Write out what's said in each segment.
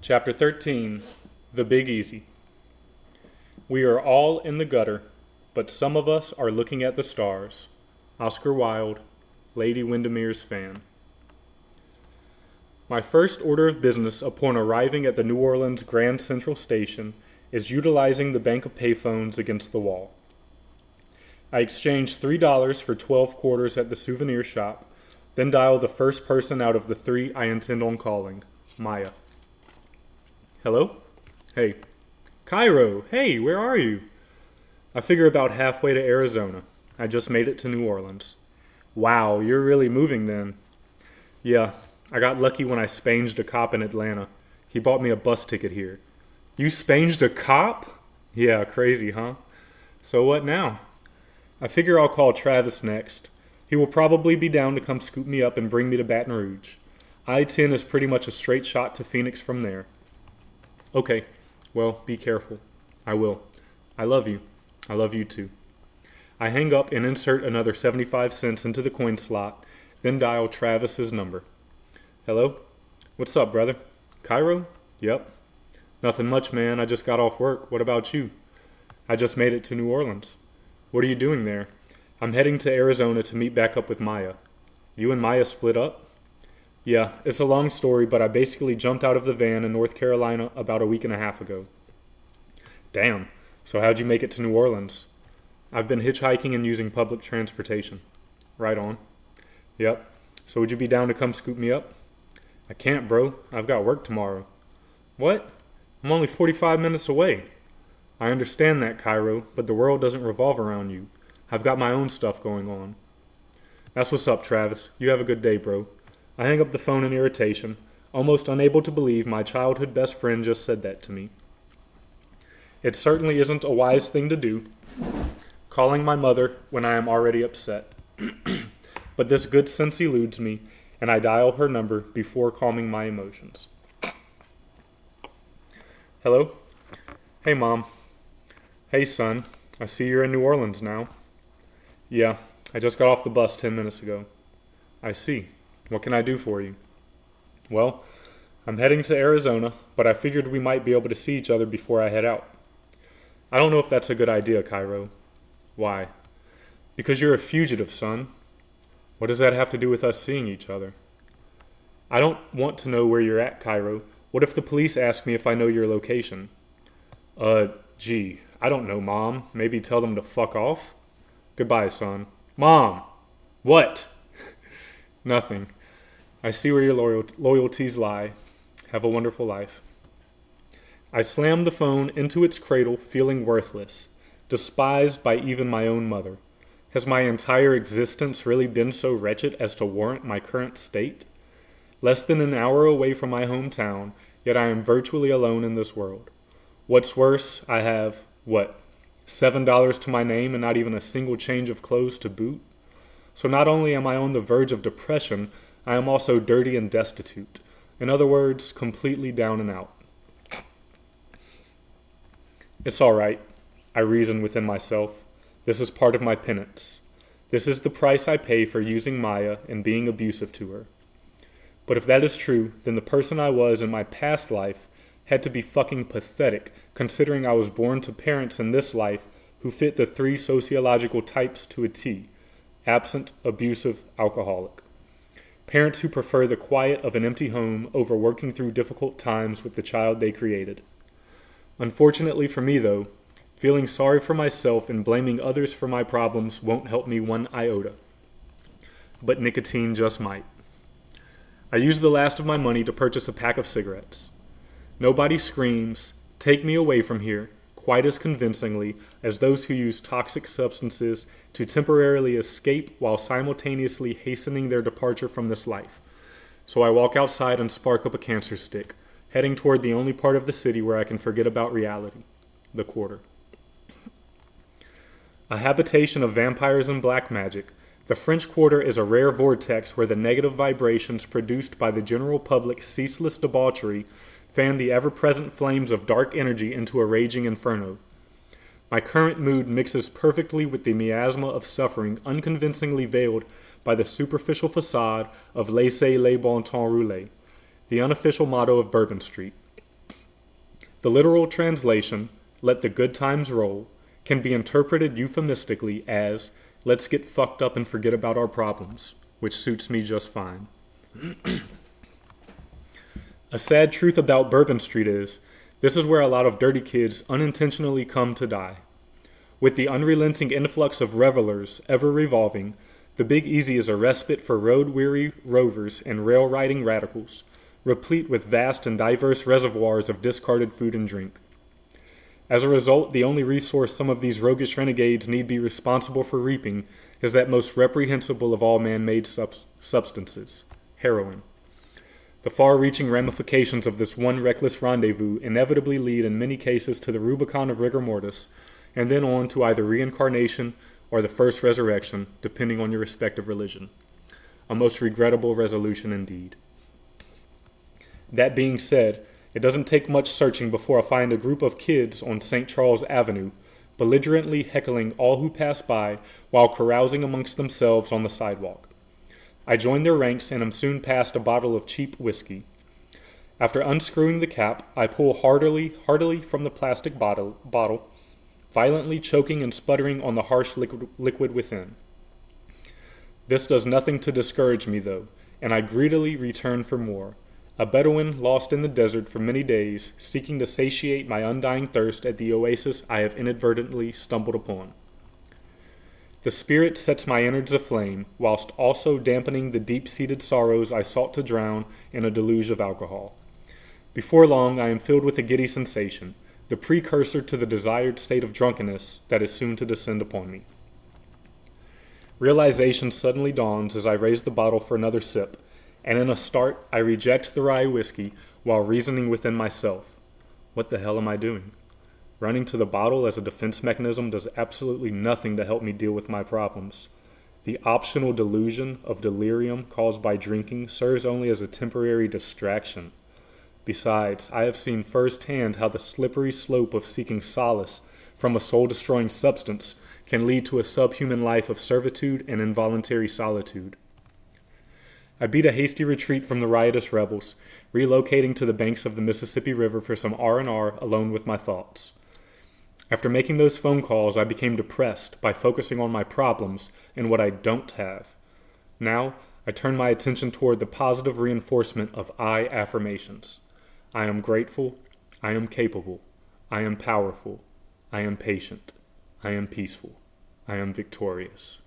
Chapter 13, The Big Easy. We are all in the gutter, but some of us are looking at the stars. Oscar Wilde, Lady Windermere's fan. My first order of business upon arriving at the New Orleans Grand Central Station is utilizing the bank of payphones against the wall. I exchange $3 for 12 quarters at the souvenir shop, then dial the first person out of the three I intend on calling, Maya. Hello? Hey. Kairo, hey, where are you? I figure about halfway to Arizona. I just made it to New Orleans. Wow, you're really moving then. Yeah, I got lucky when I spanged a cop in Atlanta. He bought me a bus ticket here. You spanged a cop? Yeah, crazy, huh? So what now? I figure I'll call Travis next. He will probably be down to come scoop me up and bring me to Baton Rouge. I-10 is pretty much a straight shot to Phoenix from there. Okay, well, be careful. I will. I love you. I love you too. I hang up and insert another 75 cents into the coin slot, then dial Travis's number. Hello? What's up, brother? Kairo? Yep. Nothing much, man. I just got off work. What about you? I just made it to New Orleans. What are you doing there? I'm heading to Arizona to meet back up with Maya. You and Maya split up? Yeah, it's a long story, but I basically jumped out of the van in North Carolina about a week and a half ago. Damn, so how'd you make it to New Orleans? I've been hitchhiking and using public transportation. Right on. Yep, so would you be down to come scoop me up? I can't, bro. I've got work tomorrow. What? I'm only 45 minutes away. I understand that, Kairo, but the world doesn't revolve around you. I've got my own stuff going on. That's what's up, Travis. You have a good day, bro. I hang up the phone in irritation, almost unable to believe my childhood best friend just said that to me. It certainly isn't a wise thing to do, calling my mother when I am already upset. But this good sense eludes me, and I dial her number before calming my emotions. Hello? Hey, Mom. Hey, son. I see you're in New Orleans now. Yeah, I just got off the bus 10 minutes ago. I see. What can I do for you? Well, I'm heading to Arizona, but I figured we might be able to see each other before I head out. I don't know if that's a good idea, Kairo. Why? Because you're a fugitive, son. What does that have to do with us seeing each other? I don't want to know where you're at, Kairo. What if the police ask me if I know your location? Gee, I don't know, Mom. Maybe tell them to fuck off? Goodbye, son. Mom! What? Nothing. I see where your loyalties lie. Have a wonderful life. I slammed the phone into its cradle, feeling worthless, despised by even my own mother. Has my entire existence really been so wretched as to warrant my current state? Less than an hour away from my hometown, yet I am virtually alone in this world. What's worse, I have, $7 to my name and not even a single change of clothes to boot? So not only am I on the verge of depression, I am also dirty and destitute. In other words, completely down and out. It's all right, I reason within myself. This is part of my penance. This is the price I pay for using Maya and being abusive to her. But if that is true, then the person I was in my past life had to be fucking pathetic, considering I was born to parents in this life who fit the three sociological types to a T: absent, abusive, alcoholic. Parents who prefer the quiet of an empty home over working through difficult times with the child they created. Unfortunately for me, though, feeling sorry for myself and blaming others for my problems won't help me one iota. But nicotine just might. I used the last of my money to purchase a pack of cigarettes. Nobody screams, "Take me away from here," quite as convincingly as those who use toxic substances to temporarily escape while simultaneously hastening their departure from this life. So I walk outside and spark up a cancer stick, heading toward the only part of the city where I can forget about reality, the Quarter. A habitation of vampires and black magic, the French Quarter is a rare vortex where the negative vibrations produced by the general public's ceaseless debauchery fan the ever-present flames of dark energy into a raging inferno. My current mood mixes perfectly with the miasma of suffering unconvincingly veiled by the superficial facade of laissez les bon temps rouler, the unofficial motto of Bourbon Street. The literal translation, "let the good times roll," can be interpreted euphemistically as, "let's get fucked up and forget about our problems," which suits me just fine. A sad truth about Bourbon Street is, this is where a lot of dirty kids unintentionally come to die. With the unrelenting influx of revelers ever revolving, the Big Easy is a respite for road-weary rovers and rail-riding radicals, replete with vast and diverse reservoirs of discarded food and drink. As a result, the only resource some of these roguish renegades need be responsible for reaping is that most reprehensible of all man-made substances, heroin. The far-reaching ramifications of this one reckless rendezvous inevitably lead in many cases to the Rubicon of rigor mortis, and then on to either reincarnation or the first resurrection, depending on your respective religion. A most regrettable resolution indeed. That being said, it doesn't take much searching before I find a group of kids on St. Charles Avenue, belligerently heckling all who pass by while carousing amongst themselves on the sidewalk. I join their ranks and am soon past a bottle of cheap whiskey. After unscrewing the cap, I pull heartily from the plastic bottle, violently choking and sputtering on the harsh liquid within. This does nothing to discourage me, though, and I greedily return for more, a Bedouin lost in the desert for many days, seeking to satiate my undying thirst at the oasis I have inadvertently stumbled upon. The spirit sets my innards aflame, whilst also dampening the deep-seated sorrows I sought to drown in a deluge of alcohol. Before long, I am filled with a giddy sensation, the precursor to the desired state of drunkenness that is soon to descend upon me. Realization suddenly dawns as I raise the bottle for another sip, and in a start, I reject the rye whiskey while reasoning within myself. What the hell am I doing? Running to the bottle as a defense mechanism does absolutely nothing to help me deal with my problems. The optional delusion of delirium caused by drinking serves only as a temporary distraction. Besides, I have seen firsthand how the slippery slope of seeking solace from a soul-destroying substance can lead to a subhuman life of servitude and involuntary solitude. I beat a hasty retreat from the riotous rebels, relocating to the banks of the Mississippi River for some R&R alone with my thoughts. After making those phone calls, I became depressed by focusing on my problems and what I don't have. Now, I turn my attention toward the positive reinforcement of I affirmations. I am grateful. I am capable. I am powerful. I am patient. I am peaceful. I am victorious.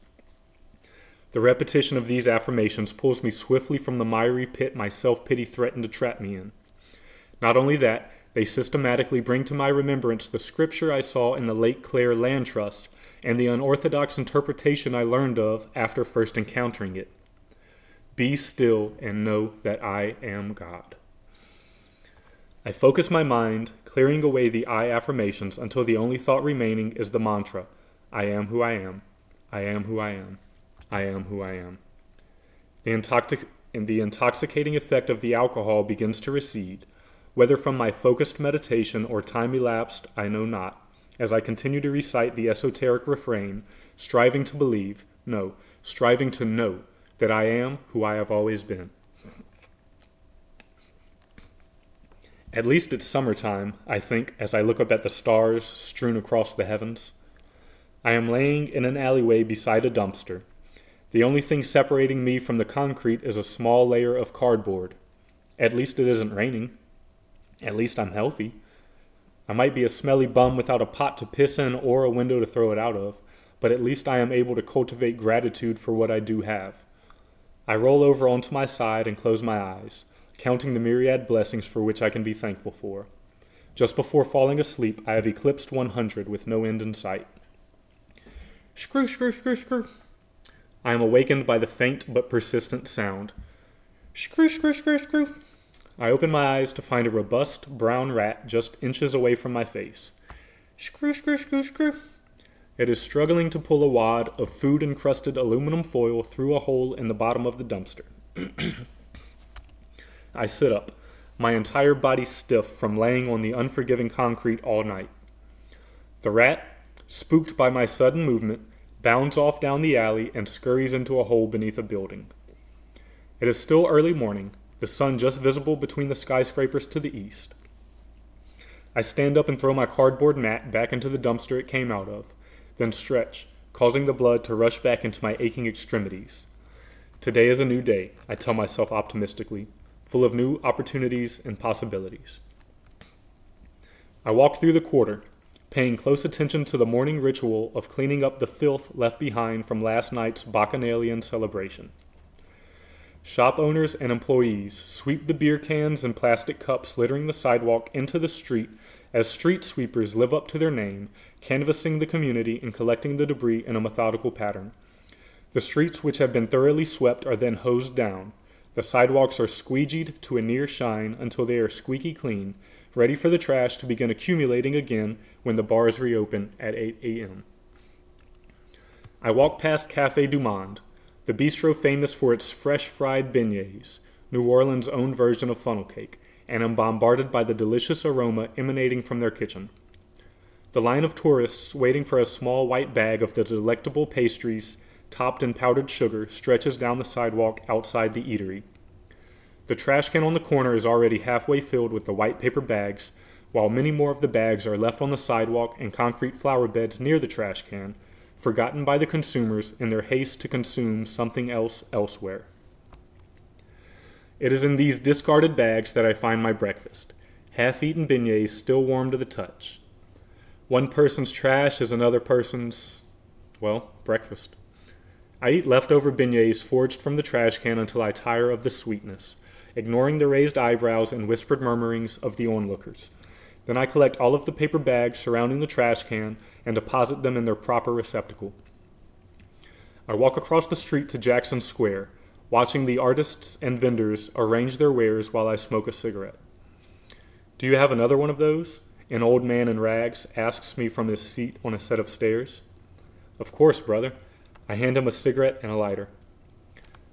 The repetition of these affirmations pulls me swiftly from the miry pit my self-pity threatened to trap me in. Not only that, they systematically bring to my remembrance the scripture I saw in the Lake Claire Land Trust and the unorthodox interpretation I learned of after first encountering it. Be still and know that I am God. I focus my mind, clearing away the I affirmations until the only thought remaining is the mantra, I am who I am. I am who I am. I am who I am. The intoxicating effect of the alcohol begins to recede, whether from my focused meditation or time elapsed, I know not, as I continue to recite the esoteric refrain, striving to believe, no, striving to know, that I am who I have always been. At least it's summertime, I think, as I look up at the stars strewn across the heavens. I am laying in an alleyway beside a dumpster. The only thing separating me from the concrete is a small layer of cardboard. At least it isn't raining. At least I'm healthy. I might be a smelly bum without a pot to piss in or a window to throw it out of, but at least I am able to cultivate gratitude for what I do have. I roll over onto my side and close my eyes, counting the myriad blessings for which I can be thankful for. Just before falling asleep, I have eclipsed 100 with no end in sight. Screw, screw, screw, screw. I am awakened by the faint but persistent sound. Screw, screw, screw, screw. I open my eyes to find a robust brown rat just inches away from my face. Screw, screw, screw, screw. It is struggling to pull a wad of food-encrusted aluminum foil through a hole in the bottom of the dumpster. I sit up, my entire body stiff from laying on the unforgiving concrete all night. The rat, spooked by my sudden movement, bounds off down the alley and scurries into a hole beneath a building. It is still early morning, the sun just visible between the skyscrapers to the east. I stand up and throw my cardboard mat back into the dumpster it came out of, then stretch, causing the blood to rush back into my aching extremities. Today is a new day, I tell myself optimistically, full of new opportunities and possibilities. I walk through the quarter, paying close attention to the morning ritual of cleaning up the filth left behind from last night's Bacchanalian celebration. Shop owners and employees sweep the beer cans and plastic cups littering the sidewalk into the street as street sweepers live up to their name, canvassing the community and collecting the debris in a methodical pattern. The streets which have been thoroughly swept are then hosed down. The sidewalks are squeegeed to a near shine until they are squeaky clean, ready for the trash to begin accumulating again when the bars reopen at 8 a.m. I walk past Café du Monde, the bistro famous for its fresh fried beignets, New Orleans' own version of funnel cake, and am bombarded by the delicious aroma emanating from their kitchen. The line of tourists waiting for a small white bag of the delectable pastries topped in powdered sugar stretches down the sidewalk outside the eatery. The trash can on the corner is already halfway filled with the white paper bags, while many more of the bags are left on the sidewalk and concrete flower beds near the trash can, forgotten by the consumers in their haste to consume something else elsewhere. It is in these discarded bags that I find my breakfast, half-eaten beignets still warm to the touch. One person's trash is another person's, breakfast. I eat leftover beignets forged from the trash can until I tire of the sweetness, ignoring the raised eyebrows and whispered murmurings of the onlookers. Then I collect all of the paper bags surrounding the trash can and deposit them in their proper receptacle. I walk across the street to Jackson Square, watching the artists and vendors arrange their wares while I smoke a cigarette. "Do you have another one of those?" an old man in rags asks me from his seat on a set of stairs. "Of course, brother." I hand him a cigarette and a lighter.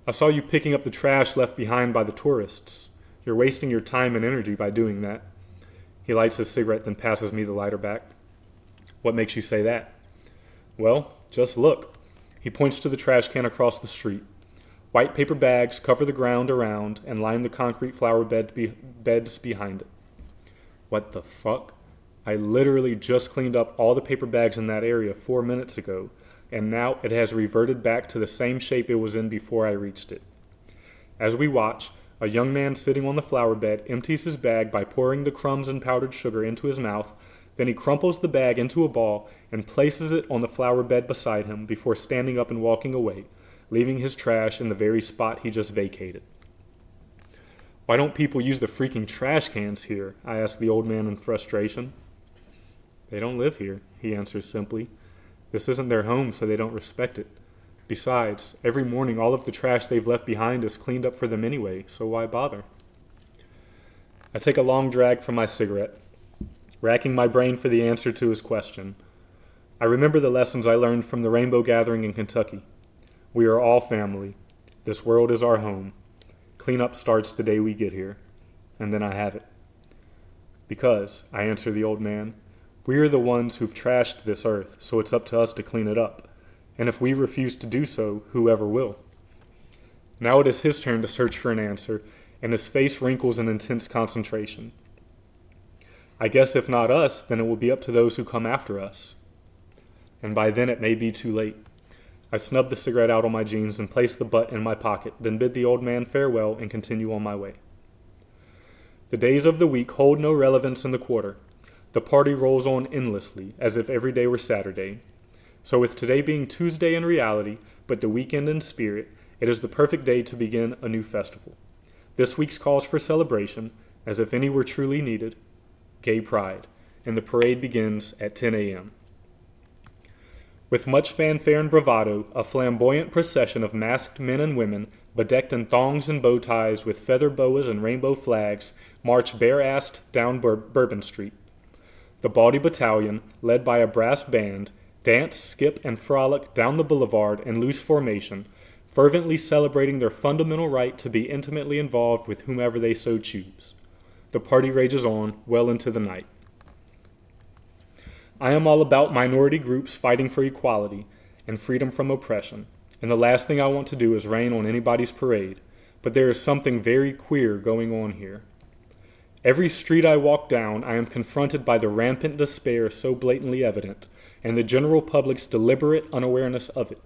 "I saw you picking up the trash left behind by the tourists. You're wasting your time and energy by doing that." He lights his cigarette, then passes me the lighter back. "What makes you say that?" "Well, just look." He points to the trash can across the street. White paper bags cover the ground around and line the concrete flower beds behind it. What the fuck? I literally just cleaned up all the paper bags in that area 4 minutes ago, and now it has reverted back to the same shape it was in before I reached it. As we watch, a young man sitting on the flower bed empties his bag by pouring the crumbs and powdered sugar into his mouth. Then he crumples the bag into a ball and places it on the flower bed beside him before standing up and walking away, leaving his trash in the very spot he just vacated. "Why don't people use the freaking trash cans here?" I ask the old man in frustration. "They don't live here," he answers simply. "This isn't their home, so they don't respect it. Besides, every morning all of the trash they've left behind is cleaned up for them anyway, so why bother?" I take a long drag from my cigarette, racking my brain for the answer to his question. I remember the lessons I learned from the Rainbow Gathering in Kentucky. We are all family. This world is our home. Cleanup starts the day we get here. And then I have it. "Because," I answer the old man, "we are the ones who've trashed this earth, so it's up to us to clean it up. And if we refuse to do so, whoever will?" Now it is his turn to search for an answer, and his face wrinkles in intense concentration. "I guess if not us, then it will be up to those who come after us. And by then it may be too late." I snub the cigarette out on my jeans and place the butt in my pocket, then bid the old man farewell and continue on my way. The days of the week hold no relevance in the quarter. The party rolls on endlessly, as if every day were Saturday. So with today being Tuesday in reality, but the weekend in spirit, it is the perfect day to begin a new festival. This week's calls for celebration, as if any were truly needed, Gay Pride, and the parade begins at 10 a.m. With much fanfare and bravado, a flamboyant procession of masked men and women, bedecked in thongs and bow ties with feather boas and rainbow flags, march bare-assed down Bourbon Street. The Bawdy Battalion, led by a brass band, dance, skip, and frolic down the boulevard in loose formation, fervently celebrating their fundamental right to be intimately involved with whomever they so choose. The party rages on well into the night. I am all about minority groups fighting for equality and freedom from oppression, and the last thing I want to do is rain on anybody's parade, but there is something very queer going on here. Every street I walk down, I am confronted by the rampant despair so blatantly evident, and the general public's deliberate unawareness of it.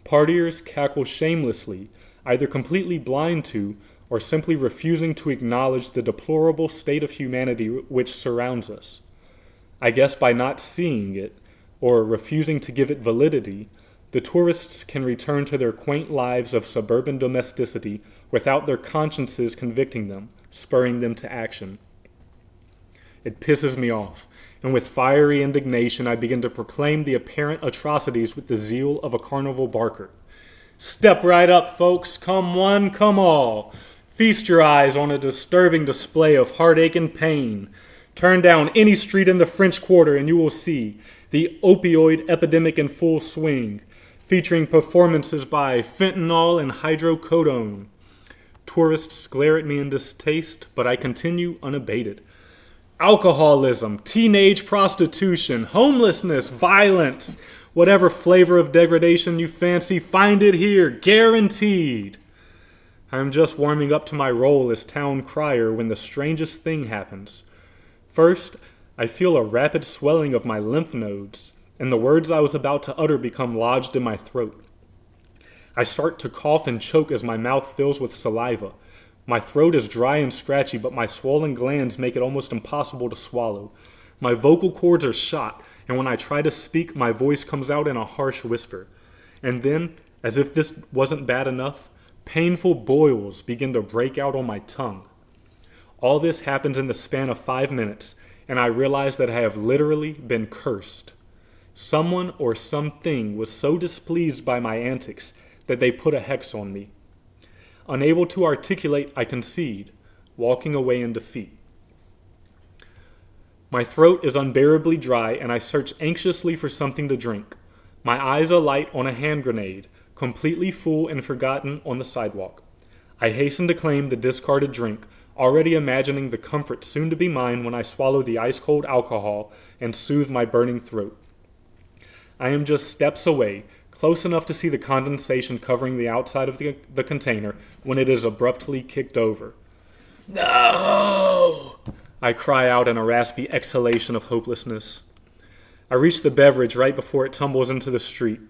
Partiers cackle shamelessly, either completely blind to or simply refusing to acknowledge the deplorable state of humanity which surrounds us. I guess by not seeing it, or refusing to give it validity, the tourists can return to their quaint lives of suburban domesticity without their consciences convicting them, spurring them to action. It pisses me off, and with fiery indignation I begin to proclaim the apparent atrocities with the zeal of a carnival barker. Step right up, folks, come one, come all. Feast your eyes on a disturbing display of heartache and pain. Turn down any street in the French Quarter and you will see the opioid epidemic in full swing, featuring performances by fentanyl and hydrocodone. Tourists glare at me in distaste, but I continue unabated. Alcoholism, teenage prostitution, homelessness, violence, whatever flavor of degradation you fancy, find it here, guaranteed. I am just warming up to my role as town crier when the strangest thing happens. First, I feel a rapid swelling of my lymph nodes, and the words I was about to utter become lodged in my throat. I start to cough and choke as my mouth fills with saliva. My throat is dry and scratchy, but my swollen glands make it almost impossible to swallow. My vocal cords are shot, and when I try to speak, my voice comes out in a harsh whisper. And then, as if this wasn't bad enough, painful boils begin to break out on my tongue. All this happens in the span of 5 minutes, and I realize that I have literally been cursed. Someone or something was so displeased by my antics that they put a hex on me. Unable to articulate, I concede, walking away in defeat. My throat is unbearably dry, and I search anxiously for something to drink. My eyes alight on a hand grenade, completely full and forgotten on the sidewalk. I hasten to claim the discarded drink, already imagining the comfort soon to be mine when I swallow the ice-cold alcohol and soothe my burning throat. I am just steps away, close enough to see the condensation covering the outside of the container when it is abruptly kicked over. No! I cry out in a raspy exhalation of hopelessness. I reach the beverage right before it tumbles into the street,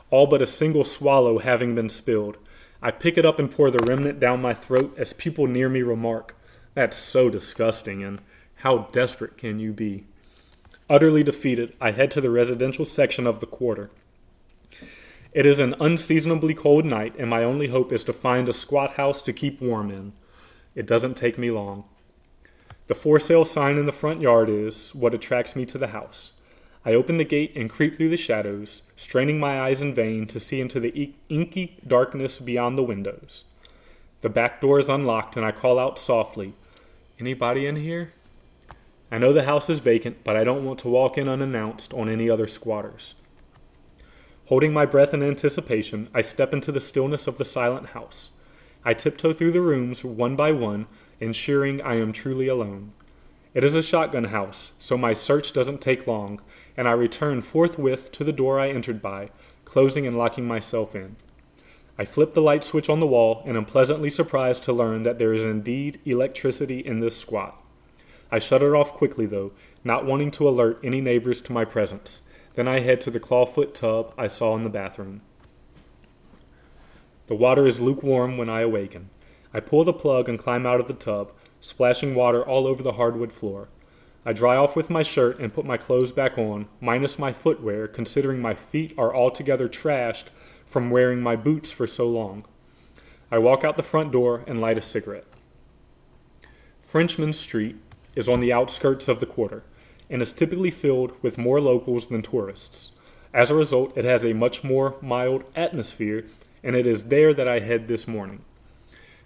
all but a single swallow having been spilled. I pick it up and pour the remnant down my throat as people near me remark, "That's so disgusting, and how desperate can you be?" Utterly defeated, I head to the residential section of the quarter. It is an unseasonably cold night, and my only hope is to find a squat house to keep warm in. It doesn't take me long. The for sale sign in the front yard is what attracts me to the house. I open the gate and creep through the shadows, straining my eyes in vain to see into the inky darkness beyond the windows. The back door is unlocked, and I call out softly, "Anybody in here?" I know the house is vacant, but I don't want to walk in unannounced on any other squatters. Holding my breath in anticipation, I step into the stillness of the silent house. I tiptoe through the rooms one by one, ensuring I am truly alone. It is a shotgun house, so my search doesn't take long, and I return forthwith to the door I entered by, closing and locking myself in. I flip the light switch on the wall and am pleasantly surprised to learn that there is indeed electricity in this squat. I shut it off quickly, though, not wanting to alert any neighbors to my presence. Then I head to the clawfoot tub I saw in the bathroom. The water is lukewarm when I awaken. I pull the plug and climb out of the tub, splashing water all over the hardwood floor. I dry off with my shirt and put my clothes back on, minus my footwear, considering my feet are altogether trashed from wearing my boots for so long. I walk out the front door and light a cigarette. Frenchman Street is on the outskirts of the quarter, and is typically filled with more locals than tourists. As a result, it has a much more mild atmosphere, and it is there that I head this morning.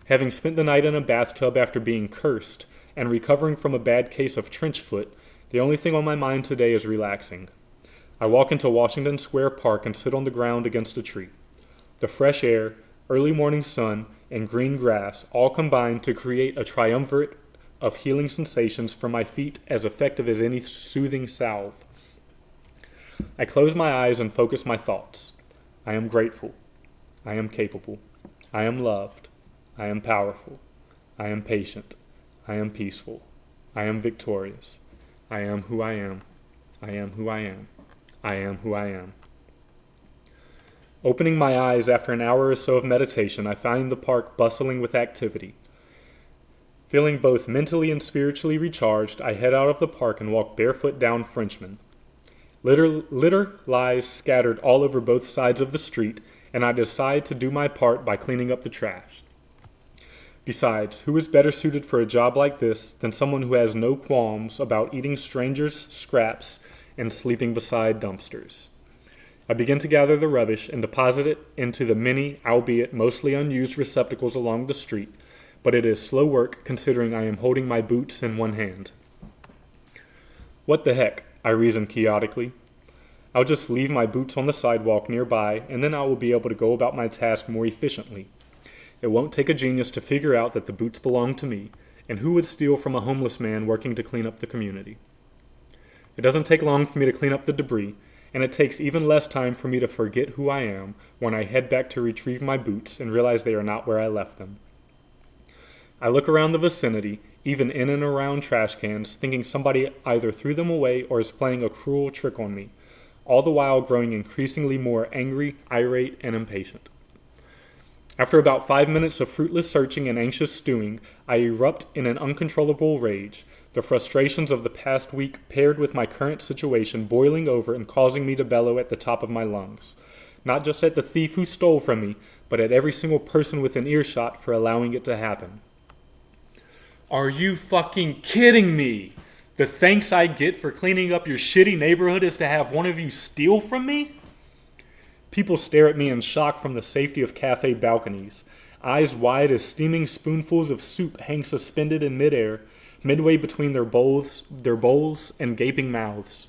Having spent the night in a bathtub after being cursed, and recovering from a bad case of trench foot, the only thing on my mind today is relaxing. I walk into Washington Square Park and sit on the ground against a tree. The fresh air, early morning sun, and green grass all combine to create a triumvirate of healing sensations for my feet as effective as any soothing salve. I close my eyes and focus my thoughts. I am grateful. I am capable. I am loved. I am powerful. I am patient. I am peaceful. I am victorious. I am who I am. I am who I am. I am who I am. Opening my eyes after an hour or so of meditation, I find the park bustling with activity. Feeling both mentally and spiritually recharged, I head out of the park and walk barefoot down Frenchman. Litter lies scattered all over both sides of the street, and I decide to do my part by cleaning up the trash. Besides, who is better suited for a job like this than someone who has no qualms about eating strangers' scraps and sleeping beside dumpsters? I begin to gather the rubbish and deposit it into the many, albeit mostly unused receptacles along the street, but it is slow work considering I am holding my boots in one hand. What the heck, I reason chaotically. I'll just leave my boots on the sidewalk nearby, and then I will be able to go about my task more efficiently. It won't take a genius to figure out that the boots belong to me, and who would steal from a homeless man working to clean up the community? It doesn't take long for me to clean up the debris, and it takes even less time for me to forget who I am when I head back to retrieve my boots and realize they are not where I left them. I look around the vicinity, even in and around trash cans, thinking somebody either threw them away or is playing a cruel trick on me, all the while growing increasingly more angry, irate, and impatient. After about 5 minutes of fruitless searching and anxious stewing, I erupt in an uncontrollable rage, the frustrations of the past week paired with my current situation boiling over and causing me to bellow at the top of my lungs, not just at the thief who stole from me, but at every single person within earshot for allowing it to happen. Are you fucking kidding me? The thanks I get for cleaning up your shitty neighborhood is to have one of you steal from me? People stare at me in shock from the safety of cafe balconies, eyes wide as steaming spoonfuls of soup hang suspended in midair, midway between their bowls and gaping mouths.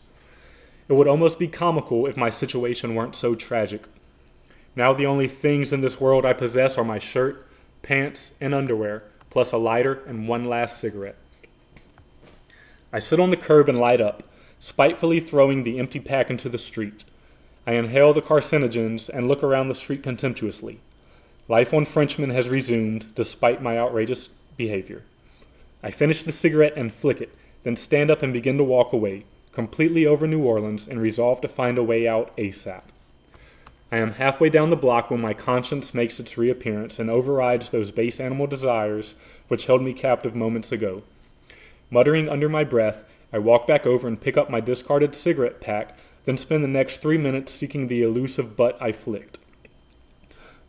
It would almost be comical if my situation weren't so tragic. Now the only things in this world I possess are my shirt, pants, and underwear, plus a lighter and one last cigarette. I sit on the curb and light up, spitefully throwing the empty pack into the street. I inhale the carcinogens and look around the street contemptuously. Life on Frenchman has resumed, despite my outrageous behavior. I finish the cigarette and flick it, then stand up and begin to walk away, completely over New Orleans and resolve to find a way out ASAP. I am halfway down the block when my conscience makes its reappearance and overrides those base animal desires which held me captive moments ago. Muttering under my breath, I walk back over and pick up my discarded cigarette pack, then spend the next 3 minutes seeking the elusive butt I flicked.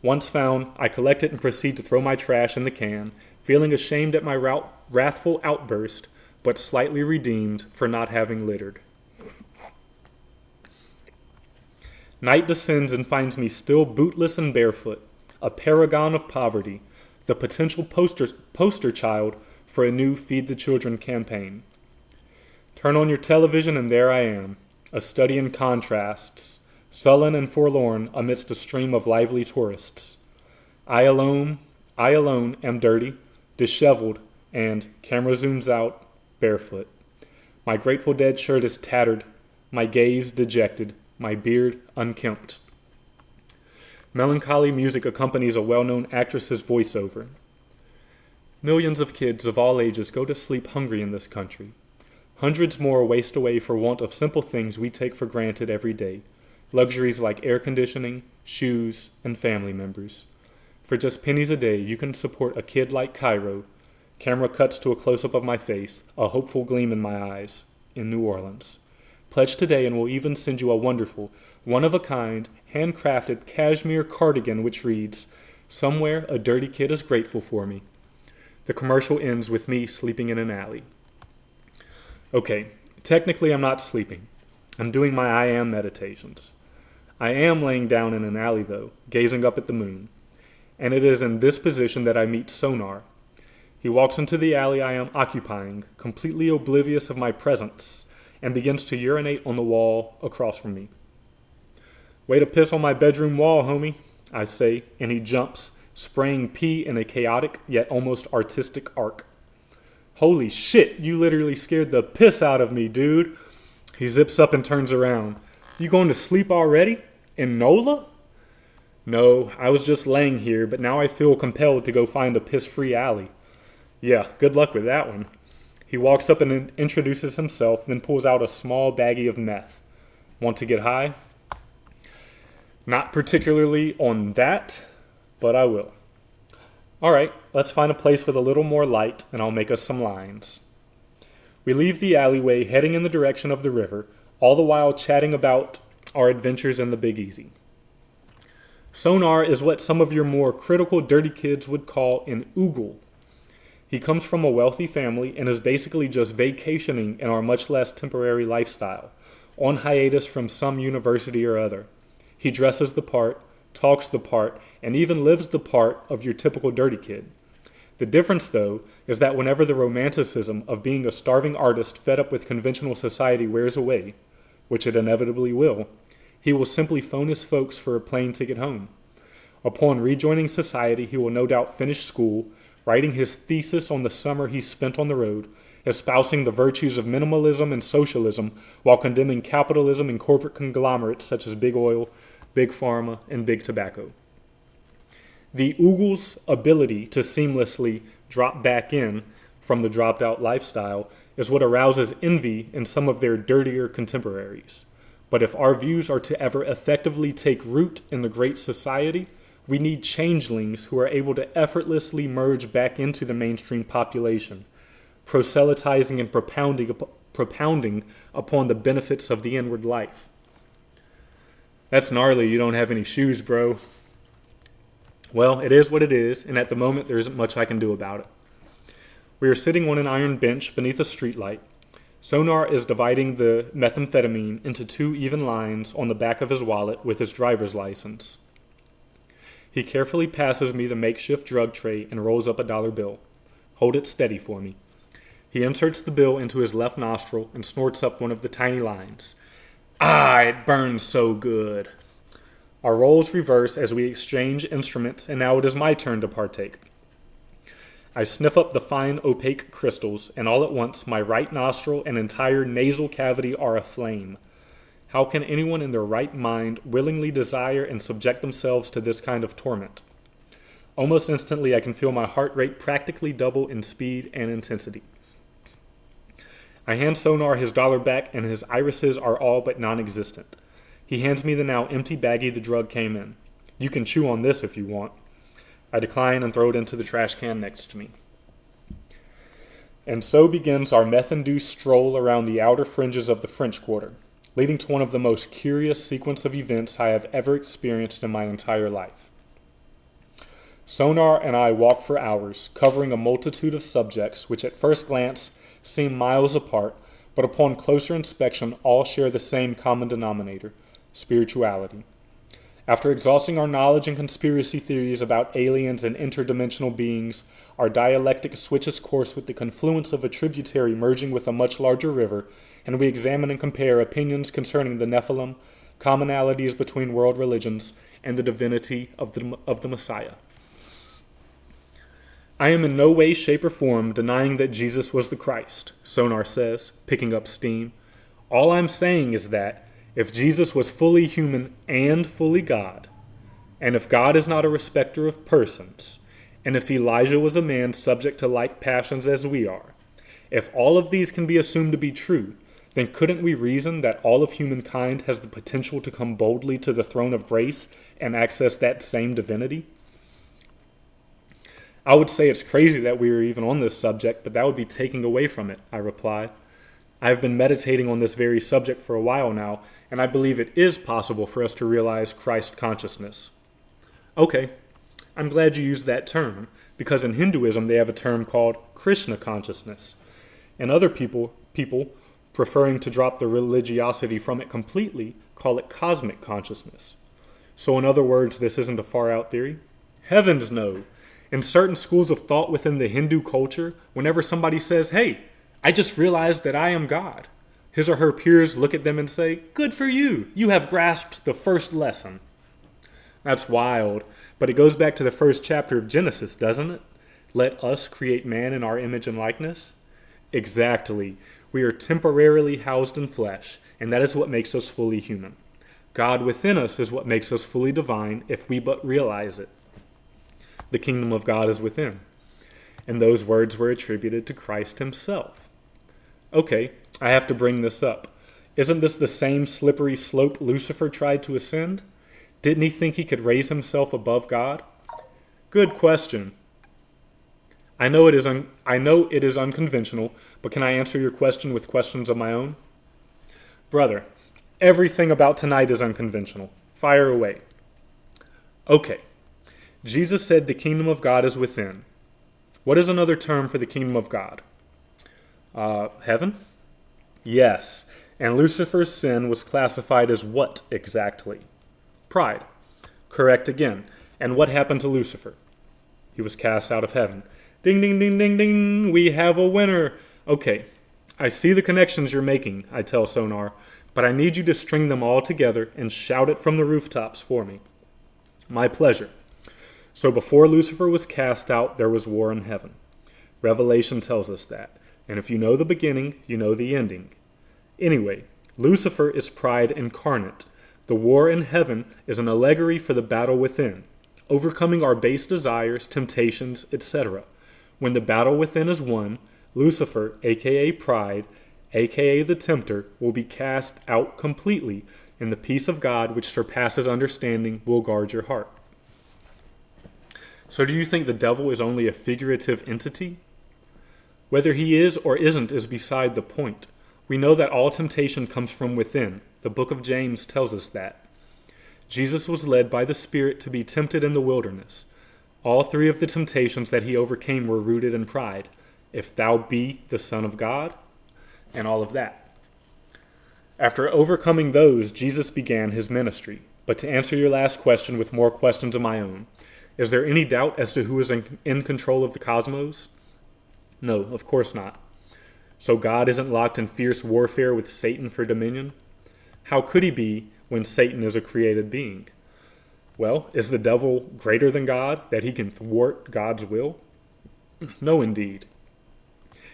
Once found, I collect it and proceed to throw my trash in the can, feeling ashamed at my wrathful outburst, but slightly redeemed for not having littered. Night descends and finds me still bootless and barefoot, a paragon of poverty, the potential poster child for a new Feed the Children campaign. Turn on your television and there I am, a study in contrasts, sullen and forlorn amidst a stream of lively tourists. I alone am dirty, disheveled, and, camera zooms out, barefoot. My Grateful Dead shirt is tattered, my gaze dejected, my beard unkempt. Melancholy music accompanies a well-known actress's voiceover. Millions of kids of all ages go to sleep hungry in this country. Hundreds more waste away for want of simple things we take for granted every day, luxuries like air conditioning, shoes, and family members. For just pennies a day, you can support a kid like Kairo. Camera cuts to a close-up of my face, a hopeful gleam in my eyes, in New Orleans. Pledge today and we'll even send you a wonderful, one-of-a-kind, handcrafted cashmere cardigan which reads, "Somewhere a dirty kid is grateful for me." The commercial ends with me sleeping in an alley. Okay, technically I'm not sleeping. I'm doing my I am meditations. I am laying down in an alley though, gazing up at the moon. And it is in this position that I meet Sonar. He walks into the alley I am occupying, completely oblivious of my presence, and begins to urinate on the wall across from me. "Way to piss on my bedroom wall, homie," I say, and he jumps, spraying pee in a chaotic yet almost artistic arc. "Holy shit, you literally scared the piss out of me, dude." He zips up and turns around. "You going to sleep already? In NOLA?" "No, I was just laying here, but now I feel compelled to go find a piss-free alley." "Yeah, good luck with that one." He walks up and introduces himself, then pulls out a small baggie of meth. Want to get high? Not particularly on that, but I will. All right, let's find a place with a little more light, and I'll make us some lines. We leave the alleyway, heading in the direction of the river, all the while chatting about our adventures in the Big Easy. Sonar is what some of your more critical dirty kids would call an oogle. He comes from a wealthy family and is basically just vacationing in our much less temporary lifestyle, on hiatus from some university or other. He dresses the part, talks the part, and even lives the part of your typical dirty kid. The difference, though, is that whenever the romanticism of being a starving artist fed up with conventional society wears away, which it inevitably will, he will simply phone his folks for a plane ticket home. Upon rejoining society, he will no doubt finish school, writing his thesis on the summer he spent on the road, espousing the virtues of minimalism and socialism while condemning capitalism and corporate conglomerates such as big oil, big pharma, and big tobacco. The oogle's ability to seamlessly drop back in from the dropped out lifestyle is what arouses envy in some of their dirtier contemporaries. But if our views are to ever effectively take root in the great society, we need changelings who are able to effortlessly merge back into the mainstream population, proselytizing and propounding upon the benefits of the inward life. That's gnarly, you don't have any shoes, bro. Well, it is what it is, and at the moment there isn't much I can do about it. We are sitting on an iron bench beneath a streetlight. Sonar is dividing the methamphetamine into 2 even lines on the back of his wallet with his driver's license. He carefully passes me the makeshift drug tray and rolls up a dollar bill. Hold it steady for me. He inserts the bill into his left nostril and snorts up one of the tiny lines. Ah, it burns so good. Our roles reverse as we exchange instruments, and now it is my turn to partake. I sniff up the fine opaque crystals, and all at once my right nostril and entire nasal cavity are aflame. How can anyone in their right mind willingly desire and subject themselves to this kind of torment? Almost instantly, I can feel my heart rate practically double in speed and intensity. I hand Sonar his dollar back, and his irises are all but non-existent. He hands me the now empty baggie the drug came in. You can chew on this if you want. I decline and throw it into the trash can next to me. And so begins our meth-induced stroll around the outer fringes of the French Quarter, leading to one of the most curious sequence of events I have ever experienced in my entire life. Sonar and I walk for hours, covering a multitude of subjects which at first glance seem miles apart, but upon closer inspection all share the same common denominator: spirituality. After exhausting our knowledge and conspiracy theories about aliens and interdimensional beings, our dialectic switches course with the confluence of a tributary merging with a much larger river, and we examine and compare opinions concerning the Nephilim, commonalities between world religions, and the divinity of the Messiah. I am in no way, shape, or form denying that Jesus was the Christ, Sonar says, picking up steam. All I'm saying is that if Jesus was fully human and fully God, and if God is not a respecter of persons, and if Elijah was a man subject to like passions as we are, if all of these can be assumed to be true, then couldn't we reason that all of humankind has the potential to come boldly to the throne of grace and access that same divinity? I would say it's crazy that we are even on this subject, but that would be taking away from it, I reply. I have been meditating on this very subject for a while now, and I believe it is possible for us to realize Christ consciousness. Okay, I'm glad you used that term, because in Hinduism they have a term called Krishna consciousness, and other people preferring to drop the religiosity from it completely call it cosmic consciousness. So in other words, this isn't a far-out theory? Heavens no! In certain schools of thought within the Hindu culture, whenever somebody says, "Hey, I just realized that I am God," his or her peers look at them and say, "Good for you, you have grasped the first lesson." That's wild, but it goes back to the first chapter of Genesis, doesn't it? Let us create man in our image and likeness. Exactly. We are temporarily housed in flesh, and that is what makes us fully human. God within us is what makes us fully divine if we but realize it. The kingdom of God is within. And those words were attributed to Christ himself. Okay, I have to bring this up. Isn't this the same slippery slope Lucifer tried to ascend? Didn't he think he could raise himself above God? Good question. I know it is unconventional, but can I answer your question with questions of my own? Brother, everything about tonight is unconventional. Fire away. Okay. Jesus said the kingdom of God is within. What is another term for the kingdom of God? Heaven? Yes. And Lucifer's sin was classified as what exactly? Pride. Correct again. And what happened to Lucifer? He was cast out of heaven. Ding, ding, ding, ding, ding. We have a winner. Okay. I see the connections you're making, I tell Sonar, but I need you to string them all together and shout it from the rooftops for me. My pleasure. So before Lucifer was cast out, there was war in heaven. Revelation tells us that. And if you know the beginning, you know the ending. Anyway, Lucifer is pride incarnate. The war in heaven is an allegory for the battle within, overcoming our base desires, temptations, etc. When the battle within is won, Lucifer, aka pride, aka the tempter, will be cast out completely, and the peace of God, which surpasses understanding, will guard your heart. So do you think the devil is only a figurative entity? Whether he is or isn't is beside the point. We know that all temptation comes from within. The book of James tells us that. Jesus was led by the Spirit to be tempted in the wilderness. All three of the temptations that he overcame were rooted in pride. If thou be the Son of God, and all of that. After overcoming those, Jesus began his ministry. But to answer your last question with more questions of my own, is there any doubt as to who is in control of the cosmos? No, of course not. So God isn't locked in fierce warfare with Satan for dominion? How could he be when Satan is a created being? Well, is the devil greater than God, that he can thwart God's will? No, indeed.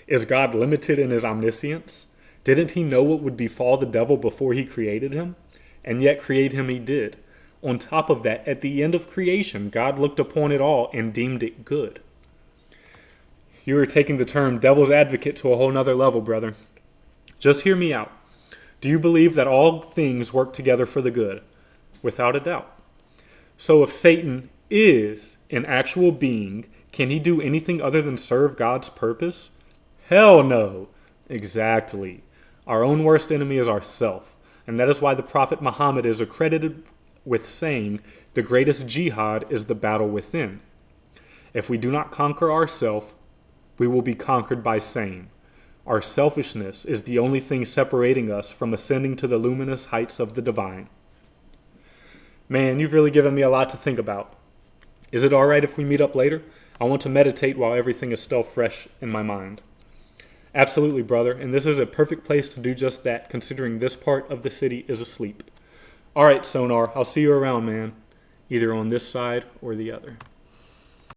Is God limited in his omniscience? Didn't he know what would befall the devil before he created him? And yet create him he did. On top of that, at the end of creation, God looked upon it all and deemed it good. You are taking the term devil's advocate to a whole nother level, brother. Just hear me out. Do you believe that all things work together for the good? Without a doubt. So if Satan is an actual being, can he do anything other than serve God's purpose? Hell no. Exactly. Our own worst enemy is ourself. And that is why the Prophet Muhammad is accredited with saying the greatest jihad is the battle within. If we do not conquer ourselves, we will be conquered by same. Our selfishness is the only thing separating us from ascending to the luminous heights of the divine. Man, you've really given me a lot to think about. Is it all right if we meet up later? I want to meditate while everything is still fresh in my mind. Absolutely, brother, and this is a perfect place to do just that, considering this part of the city is asleep. All right, Sonar, I'll see you around, man, either on this side or the other.